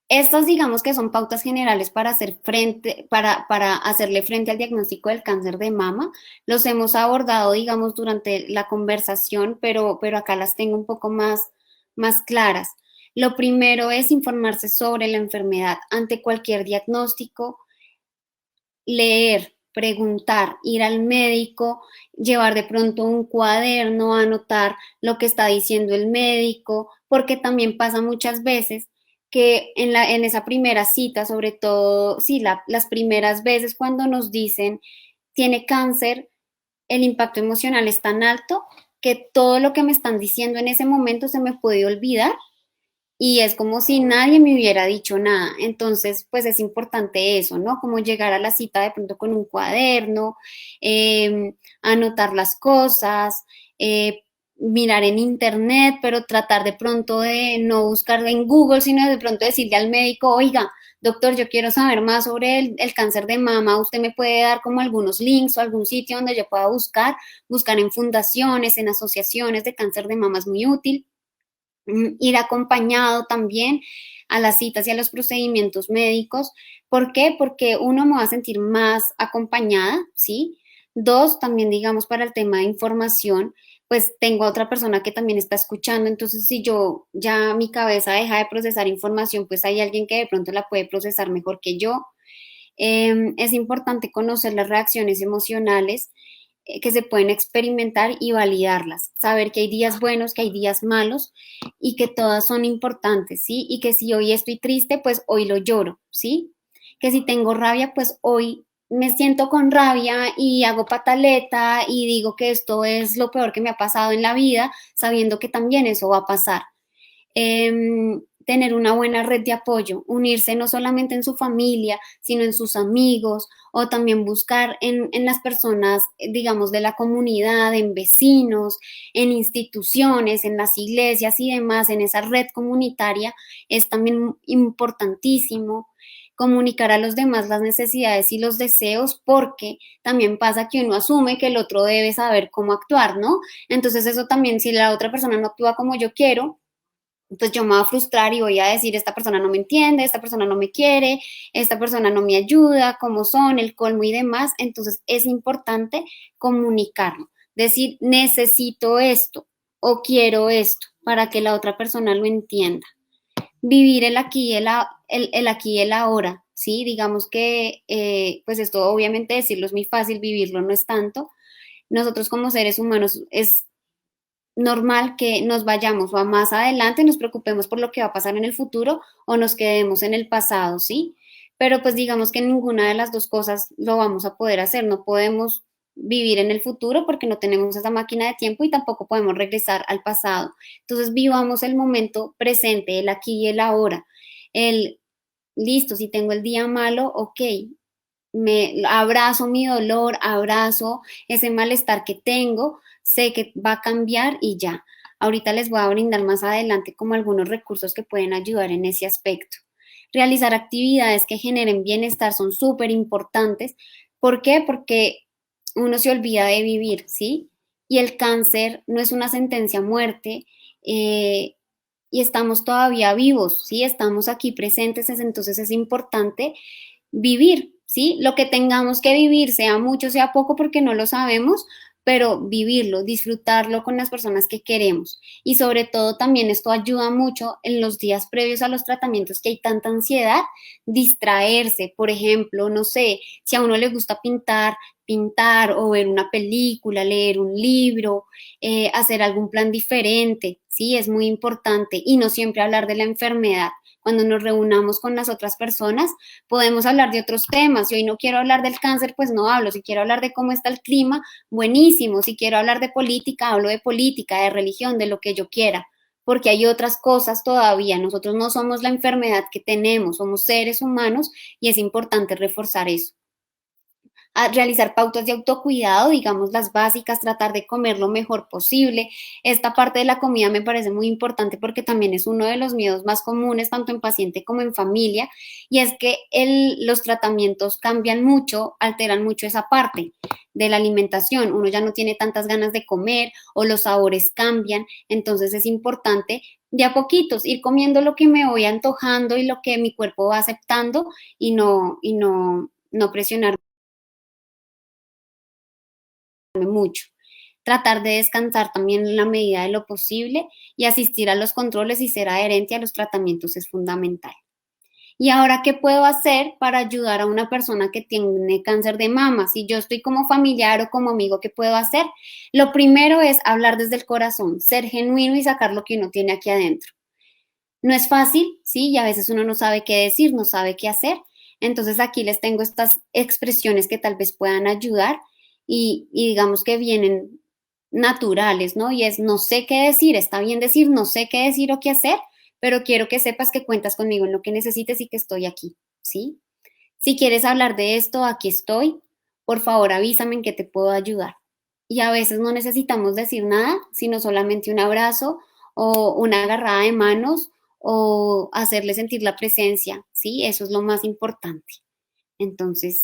Estas digamos que son pautas generales para hacer frente, para hacerle frente al diagnóstico del cáncer de mama. Los hemos abordado, digamos, durante la conversación, pero acá las tengo un poco más claras. Lo primero es informarse sobre la enfermedad ante cualquier diagnóstico, leer, preguntar, ir al médico, llevar de pronto un cuaderno, anotar lo que está diciendo el médico, porque también pasa muchas veces que en esa primera cita, sobre todo, sí, las primeras veces cuando nos dicen tiene cáncer, el impacto emocional es tan alto que todo lo que me están diciendo en ese momento se me puede olvidar y es como si nadie me hubiera dicho nada. Entonces, pues es importante eso, ¿no? Como llegar a la cita de pronto con un cuaderno, anotar las cosas, mirar en internet, pero tratar de pronto de no buscar en Google, sino de pronto decirle al médico, oiga, doctor, yo quiero saber más sobre el cáncer de mama, usted me puede dar como algunos links o algún sitio donde yo pueda buscar en fundaciones, en asociaciones de cáncer de mama es muy útil. Ir acompañado también a las citas y a los procedimientos médicos. ¿Por qué? Porque uno me va a sentir más acompañada, ¿sí? Dos, también digamos para el tema de información, pues tengo a otra persona que también está escuchando, entonces si yo ya mi cabeza deja de procesar información, pues hay alguien que de pronto la puede procesar mejor que yo. Es importante conocer las reacciones emocionales que se pueden experimentar y validarlas, saber que hay días buenos, que hay días malos y que todas son importantes, ¿sí? Y que si hoy estoy triste, pues hoy lo lloro, ¿sí? Que si tengo rabia, pues hoy me siento con rabia y hago pataleta y digo que esto es lo peor que me ha pasado en la vida, sabiendo que también eso va a pasar. Tener una buena red de apoyo, unirse no solamente en su familia, sino en sus amigos o también buscar en las personas, digamos, de la comunidad, en vecinos, en instituciones, en las iglesias y demás, en esa red comunitaria, es también importantísimo comunicar a los demás las necesidades y los deseos, porque también pasa que uno asume que el otro debe saber cómo actuar, ¿no? Entonces eso también, si la otra persona no actúa como yo quiero, pues yo me voy a frustrar y voy a decir, esta persona no me entiende, esta persona no me quiere, esta persona no me ayuda, cómo son, el colmo y demás. Entonces es importante comunicarlo, decir, necesito esto o quiero esto para que la otra persona lo entienda. Vivir el aquí y el aquí y el ahora, ¿sí? Digamos que, pues esto obviamente decirlo es muy fácil, vivirlo no es tanto. Nosotros como seres humanos es normal que nos vayamos o a más adelante, nos preocupemos por lo que va a pasar en el futuro o nos quedemos en el pasado, ¿sí? Pero pues digamos que ninguna de las dos cosas lo vamos a poder hacer, no podemos vivir en el futuro porque no tenemos esa máquina de tiempo y tampoco podemos regresar al pasado. Entonces vivamos el momento presente, el aquí y el ahora, el listo, si tengo el día malo, ok, me abrazo mi dolor, abrazo ese malestar que tengo, sé que va a cambiar y ya. Ahorita les voy a brindar más adelante como algunos recursos que pueden ayudar en ese aspecto. Realizar actividades que generen bienestar son súper importantes. ¿Por qué? Porque uno se olvida de vivir, ¿sí? Y el cáncer no es una sentencia a muerte, eh, y estamos todavía vivos, ¿sí? Estamos aquí presentes, entonces es importante vivir, ¿sí? Lo que tengamos que vivir, sea mucho, sea poco, porque no lo sabemos, pero vivirlo, disfrutarlo con las personas que queremos. Y sobre todo también esto ayuda mucho en los días previos a los tratamientos que hay tanta ansiedad, distraerse, por ejemplo, no sé, si a uno le gusta pintar, pintar o ver una película, leer un libro, hacer algún plan diferente, ¿sí? Es muy importante y no siempre hablar de la enfermedad. Cuando nos reunamos con las otras personas, podemos hablar de otros temas. Si hoy no quiero hablar del cáncer, pues no hablo. Si quiero hablar de cómo está el clima, buenísimo. Si quiero hablar de política, hablo de política, de religión, de lo que yo quiera, porque hay otras cosas todavía. Nosotros no somos la enfermedad que tenemos, somos seres humanos y es importante reforzar eso. A realizar pautas de autocuidado, digamos las básicas, tratar de comer lo mejor posible. Esta parte de la comida me parece muy importante porque también es uno de los miedos más comunes, tanto en paciente como en familia, y es que los tratamientos cambian mucho, alteran mucho esa parte de la alimentación. Uno ya no tiene tantas ganas de comer o los sabores cambian, entonces es importante de a poquitos ir comiendo lo que me voy antojando y lo que mi cuerpo va aceptando y no presionar mucho. Tratar de descansar también en la medida de lo posible y asistir a los controles y ser adherente a los tratamientos es fundamental. ¿Y ahora qué puedo hacer para ayudar a una persona que tiene cáncer de mama? Si yo estoy como familiar o como amigo, ¿qué puedo hacer? Lo primero es hablar desde el corazón, ser genuino y sacar lo que uno tiene aquí adentro. No es fácil, ¿sí? Y a veces uno no sabe qué decir, no sabe qué hacer. Entonces aquí les tengo estas expresiones que tal vez puedan ayudar y digamos que vienen naturales, ¿no? Y es, no sé qué decir, está bien decir, no sé qué decir o qué hacer, pero quiero que sepas que cuentas conmigo en lo que necesites y que estoy aquí, ¿sí? Si quieres hablar de esto, aquí estoy. Por favor, avísame en qué te puedo ayudar. Y a veces no necesitamos decir nada, sino solamente un abrazo o una agarrada de manos o hacerle sentir la presencia, ¿sí? Eso es lo más importante. Entonces,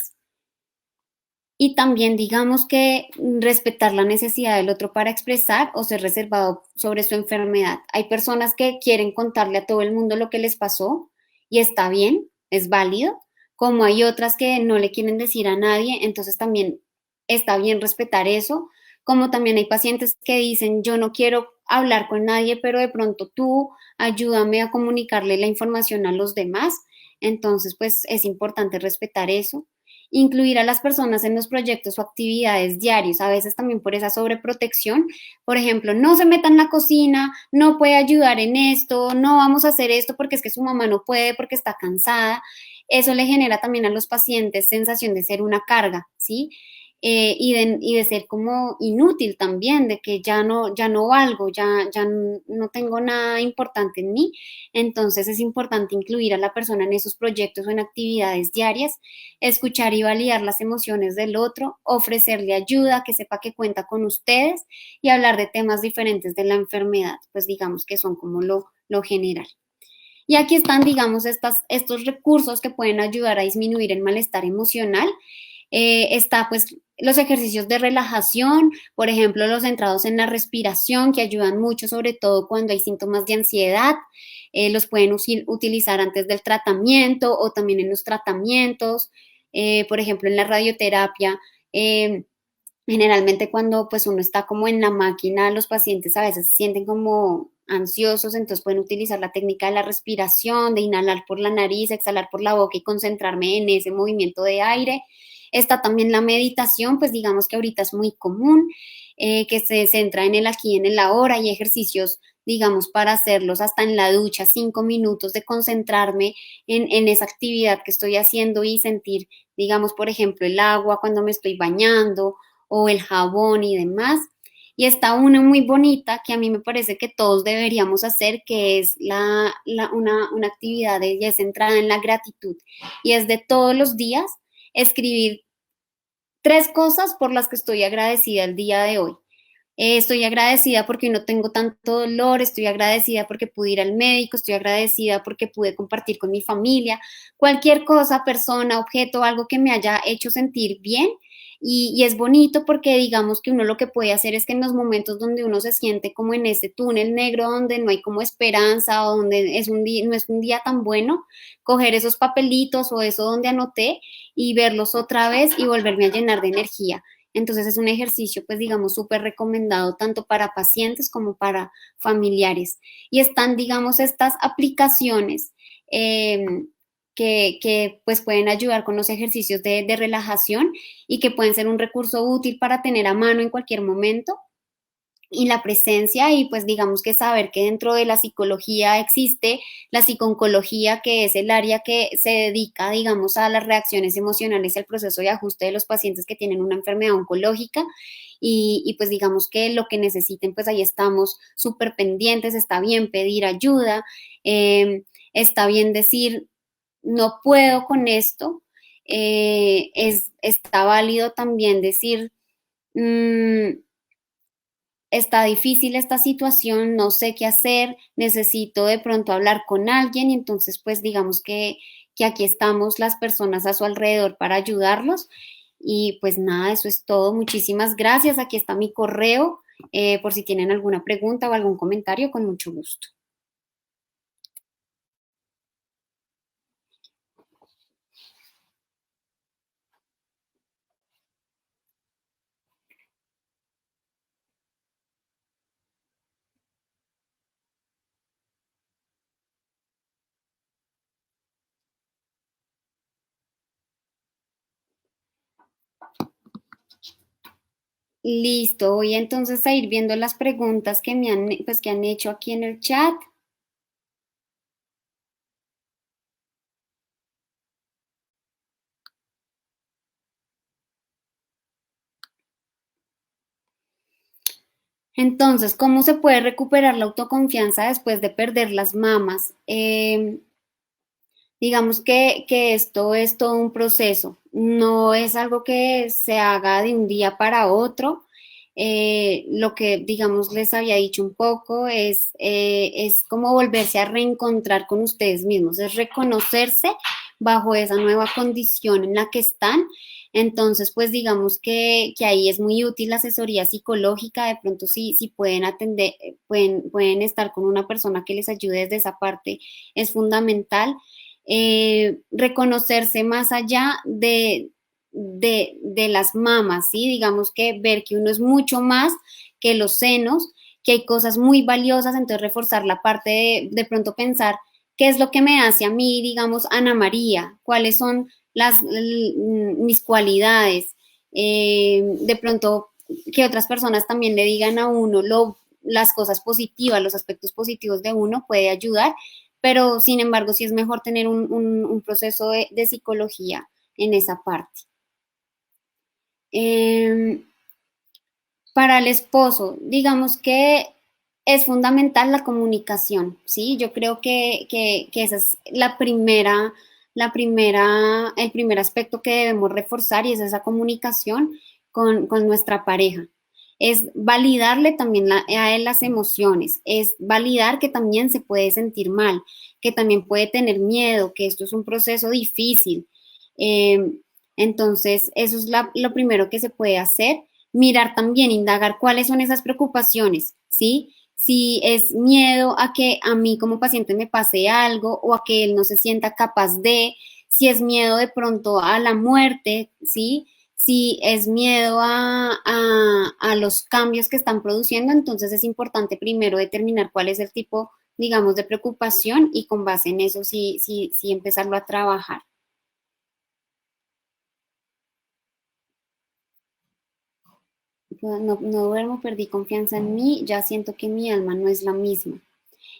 y también digamos que respetar la necesidad del otro para expresar o ser reservado sobre su enfermedad. Hay personas que quieren contarle a todo el mundo lo que les pasó y está bien, es válido, como hay otras que no le quieren decir a nadie, entonces también está bien respetar eso, como también hay pacientes que dicen yo no quiero hablar con nadie, pero de pronto tú ayúdame a comunicarle la información a los demás, entonces pues es importante respetar eso. Incluir a las personas en los proyectos o actividades diarios, a veces también por esa sobreprotección, por ejemplo, no se meta en la cocina, no puede ayudar en esto, no vamos a hacer esto porque es que su mamá no puede, porque está cansada. Eso le genera también a los pacientes sensación de ser una carga, ¿sí? Y de ser como inútil también, de que ya no valgo, ya no tengo nada importante en mí. Entonces es importante incluir a la persona en esos proyectos o en actividades diarias, escuchar y validar las emociones del otro, ofrecerle ayuda, que sepa que cuenta con ustedes y hablar de temas diferentes de la enfermedad, pues digamos que son como lo general. Y aquí están, digamos, estos recursos que pueden ayudar a disminuir el malestar emocional. Está pues los ejercicios de relajación, por ejemplo, los centrados en la respiración, que ayudan mucho, sobre todo cuando hay síntomas de ansiedad. Los pueden utilizar antes del tratamiento o también en los tratamientos. Por ejemplo, en la radioterapia. Generalmente cuando pues uno está como en la máquina, los pacientes a veces se sienten como ansiosos, entonces pueden utilizar la técnica de la respiración, de inhalar por la nariz, exhalar por la boca y concentrarme en ese movimiento de aire. Está también la meditación, pues digamos que ahorita es muy común, que se centra en el aquí y en el ahora y ejercicios, digamos, para hacerlos hasta en la ducha, 5 minutos de concentrarme en esa actividad que estoy haciendo y sentir, digamos, por ejemplo, el agua cuando me estoy bañando o el jabón y demás. Y está una muy bonita que a mí me parece que todos deberíamos hacer, que es una actividad, ella es centrada en la gratitud y es de todos los días. escribir 3 cosas por las que estoy agradecida el día de hoy. Estoy agradecida porque no tengo tanto dolor, estoy agradecida porque pude ir al médico, estoy agradecida porque pude compartir con mi familia, cualquier cosa, persona, objeto, algo que me haya hecho sentir bien. Y es bonito porque digamos que uno lo que puede hacer es que en los momentos donde uno se siente como en ese túnel negro, donde no hay como esperanza o donde no es un día tan bueno, coger esos papelitos o eso donde anoté y verlos otra vez y volverme a llenar de energía. Entonces es un ejercicio, pues digamos, súper recomendado tanto para pacientes como para familiares. Y están, digamos, estas aplicaciones eh, pues pueden ayudar con los ejercicios de relajación y que pueden ser un recurso útil para tener a mano en cualquier momento y la presencia y pues digamos que saber que dentro de la psicología existe la psiconcología, que es el área que se dedica, digamos, a las reacciones emocionales y al proceso de ajuste de los pacientes que tienen una enfermedad oncológica pues digamos que lo que necesiten, pues ahí estamos súper pendientes, está bien pedir ayuda, está bien decir, no puedo con esto, está válido también decir, está difícil esta situación, no sé qué hacer, necesito de pronto hablar con alguien y entonces pues digamos que aquí estamos las personas a su alrededor para ayudarlos y pues nada, eso es todo. Muchísimas gracias. Aquí está mi correo por si tienen alguna pregunta o algún comentario, con mucho gusto. Listo, voy entonces a ir viendo las preguntas que pues, que han hecho aquí en el chat. Entonces, ¿cómo se puede recuperar la autoconfianza después de perder las mamas? Digamos que esto es todo un proceso, no es algo que se haga de un día para otro. Lo que, digamos, les había dicho un poco es como volverse a reencontrar con ustedes mismos, es reconocerse bajo esa nueva condición en la que están. Entonces, pues digamos que ahí es muy útil la asesoría psicológica, de pronto si pueden atender, pueden estar con una persona que les ayude desde esa parte, es fundamental reconocerse más allá de las mamas, ¿sí? Digamos que ver que uno es mucho más que los senos, que hay cosas muy valiosas, entonces reforzar la parte de pronto pensar qué es lo que me hace a mí, digamos, Ana María, cuáles son mis cualidades, de pronto que otras personas también le digan a uno las cosas positivas, los aspectos positivos de uno puede ayudar, pero sin embargo sí es mejor tener un proceso de psicología en esa parte. Eh, para el esposo, digamos que es fundamental la comunicación, ¿sí? Yo creo que esa es el primer aspecto que debemos reforzar y es esa comunicación con nuestra pareja. Es validarle también a él las emociones, es validar que también se puede sentir mal, que también puede tener miedo, que esto es un proceso difícil. Entonces, eso es lo primero que se puede hacer, mirar también, indagar cuáles son esas preocupaciones, ¿sí? Si es miedo a que a mí como paciente me pase algo o a que él no se sienta capaz de, si es miedo de pronto a la muerte, ¿sí? Si es miedo a los cambios que están produciendo, entonces es importante primero determinar cuál es el tipo, digamos, de preocupación y con base en eso sí empezarlo a trabajar. No duermo, perdí confianza en mí, ya siento que mi alma no es la misma.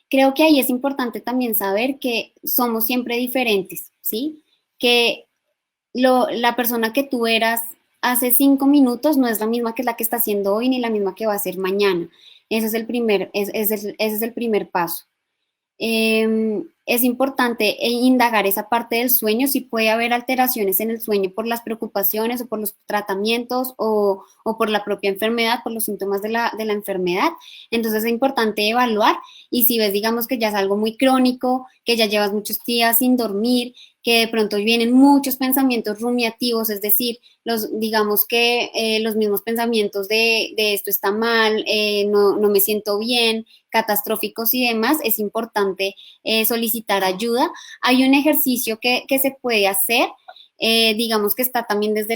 Creo que ahí es importante también saber que somos siempre diferentes, ¿sí? Que la persona que tú eras hace 5 minutos no es la misma que la que está haciendo hoy ni la misma que va a ser mañana. Ese es el primer paso. Es importante indagar esa parte del sueño, si puede haber alteraciones en el sueño por las preocupaciones o por los tratamientos o por la propia enfermedad, por los síntomas de la enfermedad. Entonces es importante evaluar y si ves, digamos que ya es algo muy crónico, que ya llevas muchos días sin dormir, que de pronto vienen muchos pensamientos rumiativos, es decir, digamos que los mismos pensamientos de esto está mal, no me siento bien, catastróficos y demás, es importante solicitar ayuda. Hay un ejercicio que se puede hacer, digamos que está también desde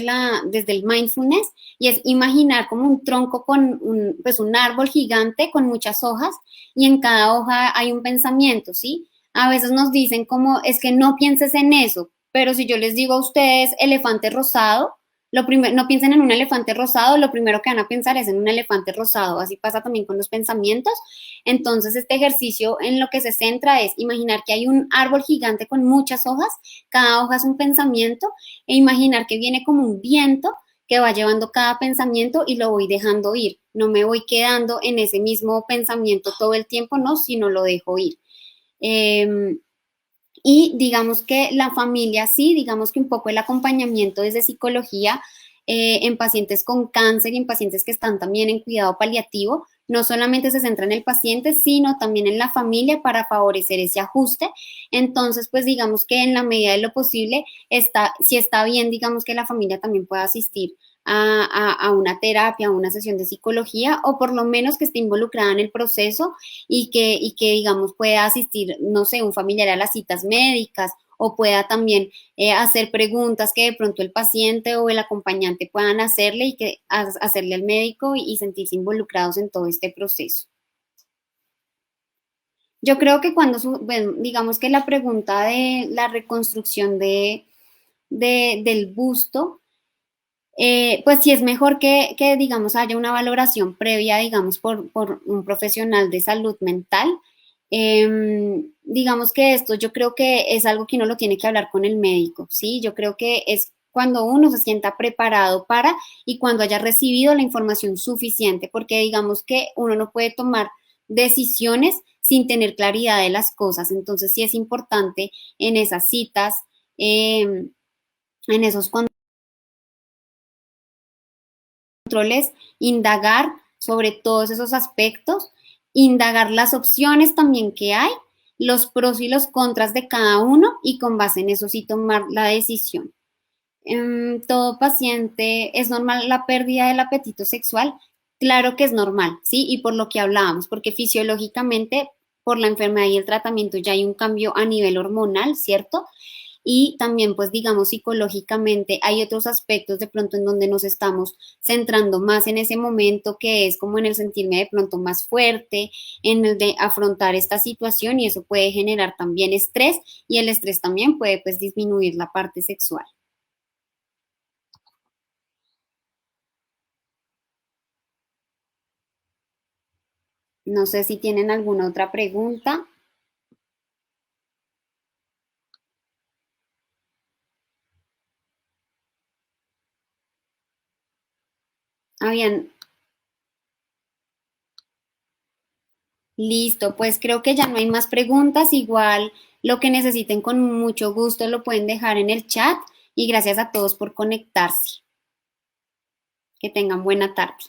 el mindfulness, y es imaginar como un tronco con pues un árbol gigante con muchas hojas, y en cada hoja hay un pensamiento, ¿sí? A veces nos dicen como, es que no pienses en eso, pero si yo les digo a ustedes elefante rosado, no piensen en un elefante rosado, lo primero que van a pensar es en un elefante rosado. Así pasa también con los pensamientos. Entonces, este ejercicio en lo que se centra es imaginar que hay un árbol gigante con muchas hojas, cada hoja es un pensamiento, e imaginar que viene como un viento que va llevando cada pensamiento y lo voy dejando ir. No me voy quedando en ese mismo pensamiento todo el tiempo, no, sino lo dejo ir. Eh, y digamos que la familia, sí, digamos que un poco el acompañamiento desde psicología en pacientes con cáncer y en pacientes que están también en cuidado paliativo, no solamente se centra en el paciente, sino también en la familia para favorecer ese ajuste. Entonces, pues digamos que en la medida de lo posible, si está bien, digamos que la familia también pueda asistir a una terapia, a una sesión de psicología, o por lo menos que esté involucrada en el proceso digamos, pueda asistir, no sé, un familiar a las citas médicas o pueda también hacer preguntas que de pronto el paciente o el acompañante puedan hacerle y hacerle al médico y sentirse involucrados en todo este proceso. Yo creo que bueno, digamos que la pregunta de la reconstrucción del busto, pues sí es mejor digamos, haya una valoración previa, digamos, por un profesional de salud mental. Digamos que esto yo creo que es algo que uno lo tiene que hablar con el médico, ¿sí? Yo creo que es cuando uno se sienta preparado para y cuando haya recibido la información suficiente, porque digamos que uno no puede tomar decisiones sin tener claridad de las cosas. Entonces sí es importante en esas citas, en esos controles, indagar sobre todos esos aspectos, indagar las opciones también que hay, los pros y los contras de cada uno y con base en eso sí tomar la decisión. Todo paciente es normal la pérdida del apetito sexual. Claro que es normal, ¿sí? Y por lo que hablábamos, porque fisiológicamente por la enfermedad y el tratamiento ya hay un cambio a nivel hormonal, ¿cierto? Y también, pues digamos, psicológicamente hay otros aspectos de pronto en donde nos estamos centrando más en ese momento, que es como en el sentirme de pronto más fuerte, en el de afrontar esta situación, y eso puede generar también estrés, y el estrés también puede pues disminuir la parte sexual. No sé si tienen alguna otra pregunta. Habían, listo, pues creo que ya no hay más preguntas. Igual lo que necesiten con mucho gusto lo pueden dejar en el chat, y gracias a todos por conectarse. Que tengan buena tarde.